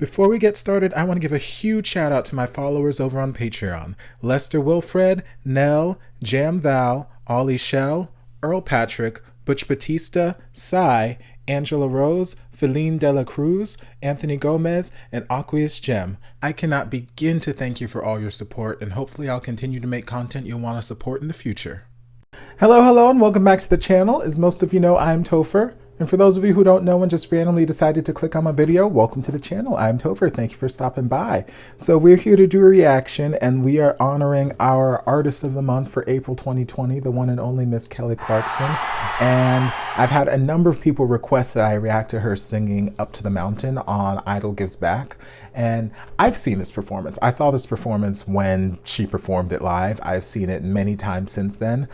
Before we get started, I want to give a huge shout out to my followers over on Patreon. Lester Wilfred, Nell, Jam Val, Ollie Shell, Earl Patrick, Butch Batista, Cy, Angela Rose, Feline Dela Cruz, Anthony Gomez, and Aqueous Gem. I cannot begin to thank you for all your support, and hopefully I'll continue to make content you'll want to support in the future. Hello, and welcome back to the channel. As most of you know, I'm Topher. And for those of you who don't know and just randomly decided to click on my video, welcome to the channel. I'm Topher. Thank you for stopping by. So we're here to do a reaction, and we are honoring our Artist of the Month for April 2020, the one and only Miss Kelly Clarkson. And I've had a number of people request that I react to her singing Up to the Mountain on Idol Gives Back. And I've seen this performance. I saw this performance when she performed it live. I've seen it many times since then.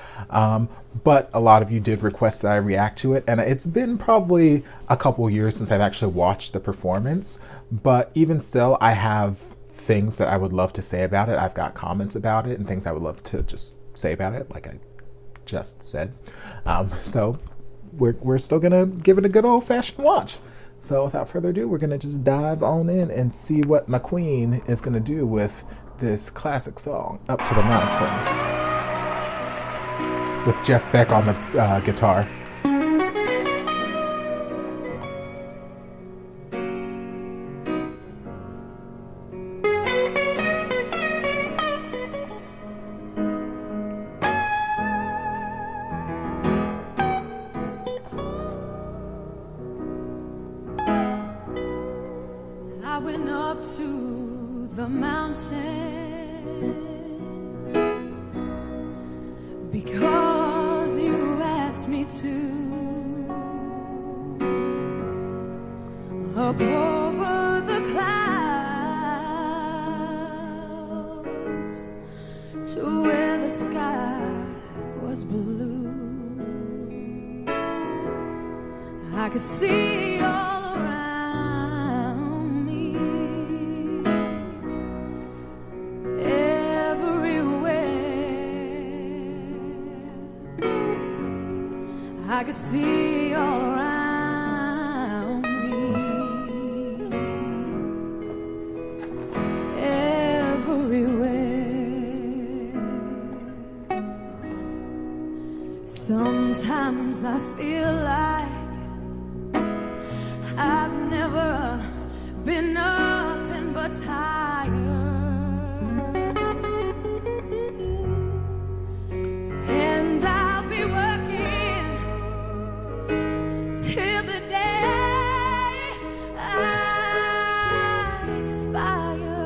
But a lot of you did request that I react to it. And it's been probably a couple years since I've actually watched the performance. But even still, I have things that I would love to say about it. I've got comments about it and things I would love to just say about it, like I just said. So we're still gonna give it a good old-fashioned watch. So without further ado, we're gonna just dive on in and see what my queen is gonna do with this classic song, Up to the Mountain, with Jeff Beck on the guitar. I went up to the mountain because you asked me to, up over the clouds to where the sky was blue. I could see all around me, everywhere. I could see all around me, everywhere. Sometimes I feel like I've never been nothing but tired, and I'll be working till the day I expire.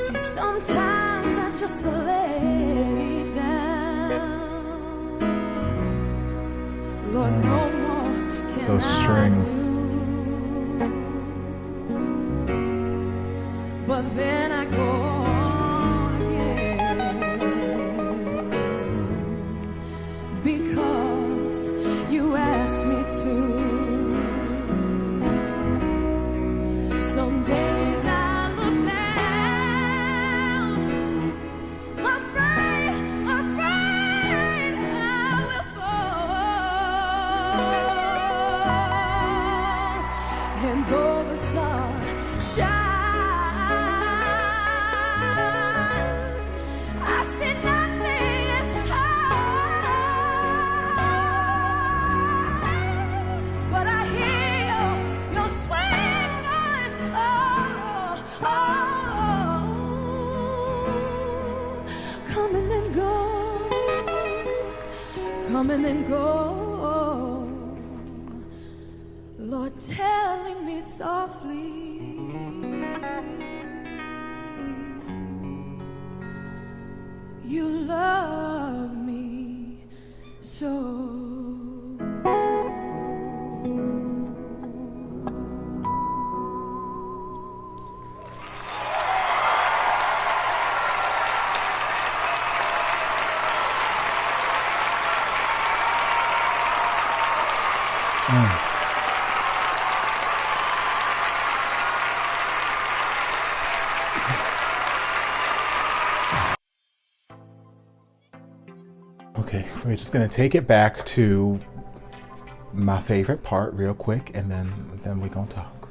See, sometimes I just lay down. Lord, no more can Those strings. I do. But then I go on again, because you asked me to. Some days I look down, afraid I will fall. And though the sun shines, I see nothing, but I hear your sweet voice, coming and go, coming and go. Lord, telling me softly, you love me so. Okay, we're just gonna take it back to my favorite part real quick, and then we gonna talk.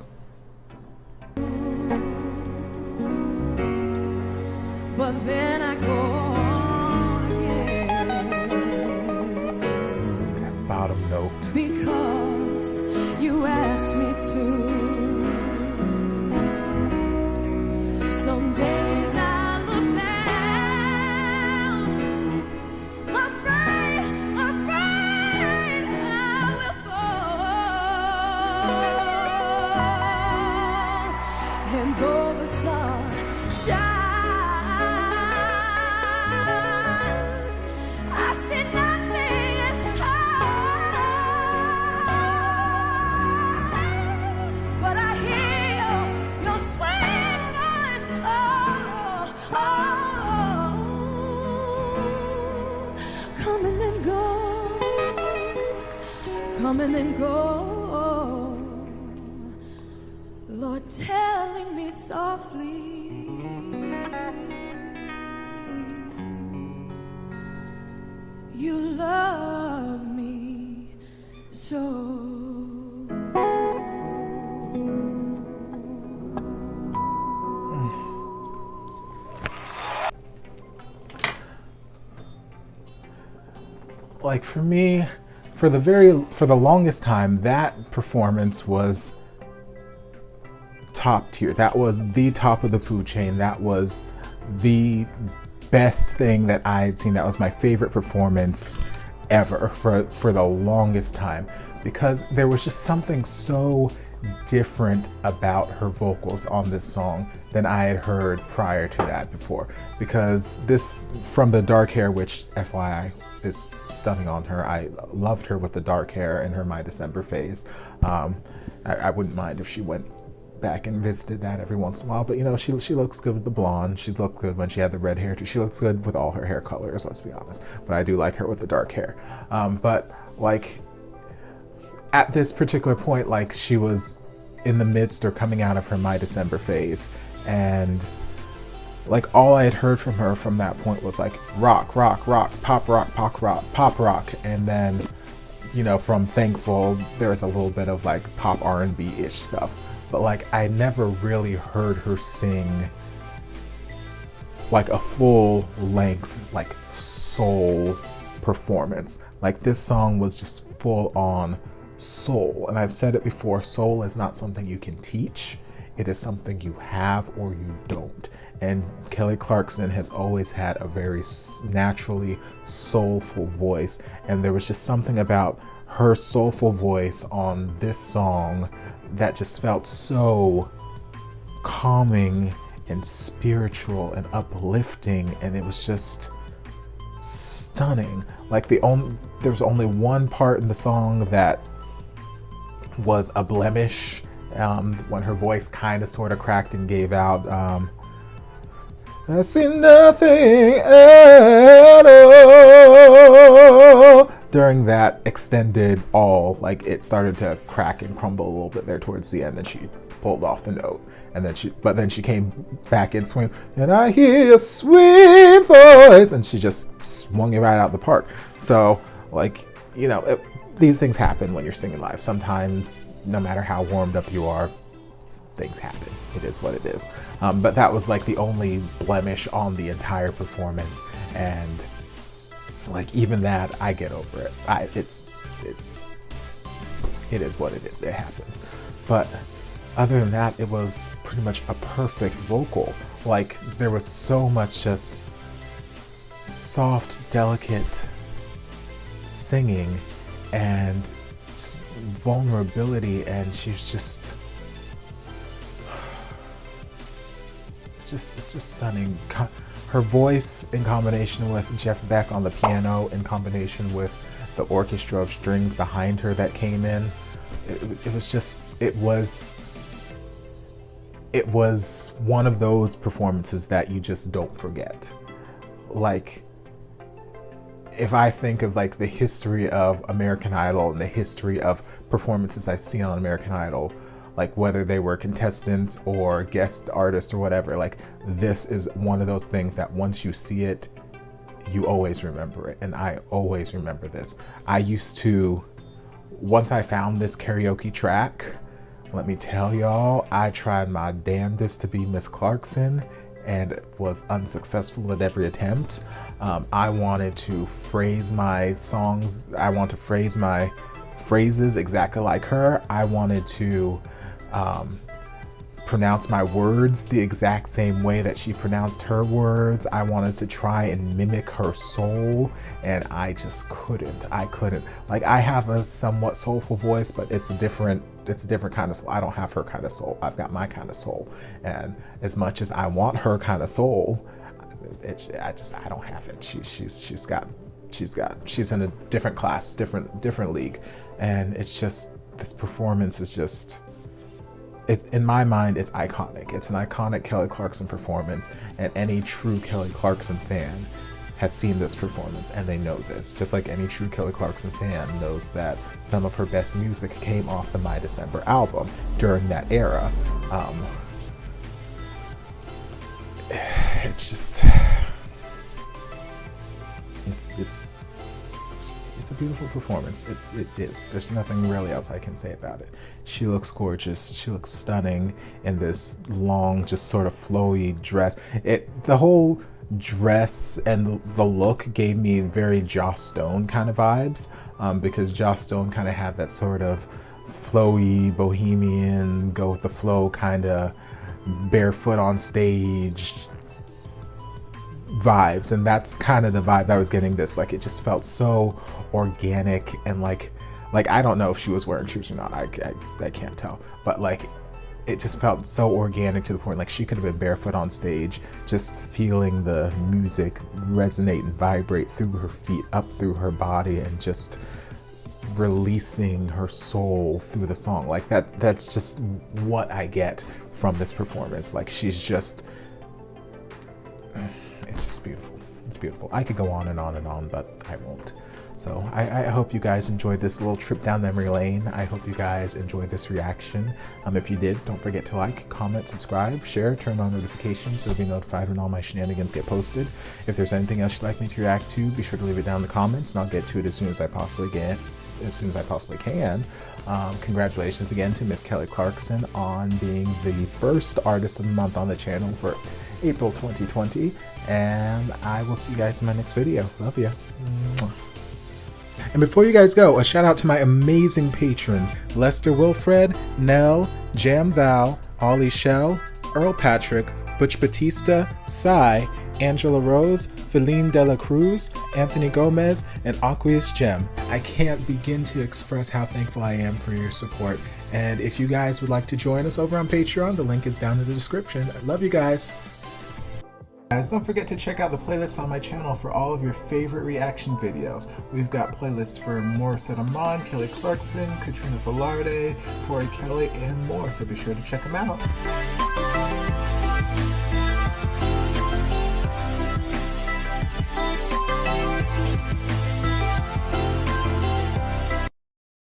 But then I go on again. That bottom note. Because you asked me to. Some days I look down, afraid I will fall. And though the sun shines, I see nothing but I hear your sweet voice. Coming and go, coming and go. Lord, telling me softly, you love me so. Like for me, for the longest time, that performance was top tier. That was the top of the food chain. That was the best thing that I had seen. That was my favorite performance ever for the longest time, because there was just something so different about her vocals on this song than I had heard prior to that before. Because this, from the dark hair, which FYI is stunning on her. I loved her with the dark hair in her My December phase. I wouldn't mind if she went back and visited that every once in a while, but you know, she looks good with the blonde. She looked good when she had the red hair too. She looks good with all her hair colors, let's be honest, but I do like her with the dark hair. But like at this particular point, like she was in the midst or coming out of her My December phase, and like all I had heard from her from that point was like rock, rock, rock, pop rock, pop rock, pop rock. And then, you know, from Thankful, there was a little bit of like pop R&B-ish stuff. But like I never really heard her sing like a full length, like soul performance. Like this song was just full on soul. And I've said it before, soul is not something you can teach. It is something you have or you don't. And Kelly Clarkson has always had a very naturally soulful voice. And there was just something about her soulful voice on this song that just felt so calming and spiritual and uplifting. And it was just stunning. Like there was only one part in the song that was a blemish, when her voice kind of sort of cracked and gave out. I see nothing at all. During that extended all, like it started to crack and crumble a little bit there towards the end, and she pulled off the note, and then she came back in swing, and I hear a sweet voice, and she just swung it right out the park. So like, you know, these things happen when you're singing live. Sometimes, no matter how warmed up you are, things happen. It is what it is. But that was like the only blemish on the entire performance, and like even that, I get over it. It is what it is. It happens. But other than that, it was pretty much a perfect vocal. Like there was so much just soft, delicate singing and just vulnerability, and she's just it's just stunning. Her voice in combination with Jeff Beck on the piano, in combination with the orchestra of strings behind her that came in, it was one of those performances that you just don't forget. Like, if I think of like the history of American Idol and the history of performances I've seen on American Idol, like whether they were contestants or guest artists or whatever, like this is one of those things that once you see it, you always remember it. And I always remember this. I used to once I found this karaoke track, let me tell y'all, I tried my damnedest to be Miss Clarkson and was unsuccessful at every attempt. I wanted to phrase my songs, I want to phrase my phrases exactly like her. I wanted to pronounce my words the exact same way that she pronounced her words. I wanted to try and mimic her soul, and I just couldn't. I couldn't. Like, I have a somewhat soulful voice, but it's a different kind of soul. I don't have her kind of soul. I've got my kind of soul. And as much as I want her kind of soul, I don't have it. She's in a different class, different league. And it's just, this performance is just, in my mind, it's iconic. It's an iconic Kelly Clarkson performance, and any true Kelly Clarkson fan has seen this performance, and they know this. Just like any true Kelly Clarkson fan knows that some of her best music came off the My December album during that era. It's just, it's a beautiful performance. It is. There's nothing really else I can say about it. She looks gorgeous. She looks stunning in this long, just sort of flowy dress. The whole dress and the look gave me very Joss Stone kind of vibes, because Joss Stone kind of had that sort of flowy, bohemian, go with the flow kind of barefoot on stage vibes, and that's kind of the vibe I was getting this. Like, it just felt so organic, and like I don't know if she was wearing shoes or not. I can't tell, but like, it just felt so organic to the point like she could have been barefoot on stage, just feeling the music resonate and vibrate through her feet, up through her body, and just releasing her soul through the song. Like, that's just what I get from this performance. Like, she's just, it's just beautiful. It's beautiful. I could go on and on and on, but I won't. So I hope you guys enjoyed this little trip down memory lane. I hope you guys enjoyed this reaction. If you did, don't forget to like, comment, subscribe, share, turn on notifications so you'll be notified when all my shenanigans get posted. If there's anything else you'd like me to react to, be sure to leave it down in the comments, and I'll get to it as soon as I possibly can. Congratulations again to Miss Kelly Clarkson on being the first artist of the month on the channel for April 2020, and I will see you guys in my next video. Love ya. And before you guys go, a shout out to my amazing patrons: Lester Wilfred, Nell, Jam Val, Ollie Shell, Earl Patrick, Butch Batista, Cy, Angela Rose, Feline Dela Cruz, Anthony Gomez, and Aqueous Gem. I can't begin to express how thankful I am for your support. And if you guys would like to join us over on Patreon, the link is down in the description. I love you guys. Guys, don't forget to check out the playlist on my channel for all of your favorite reaction videos. We've got playlists for Morissette Amon, Kelly Clarkson, Katrina Velarde, Tori Kelly, and more, so be sure to check them out.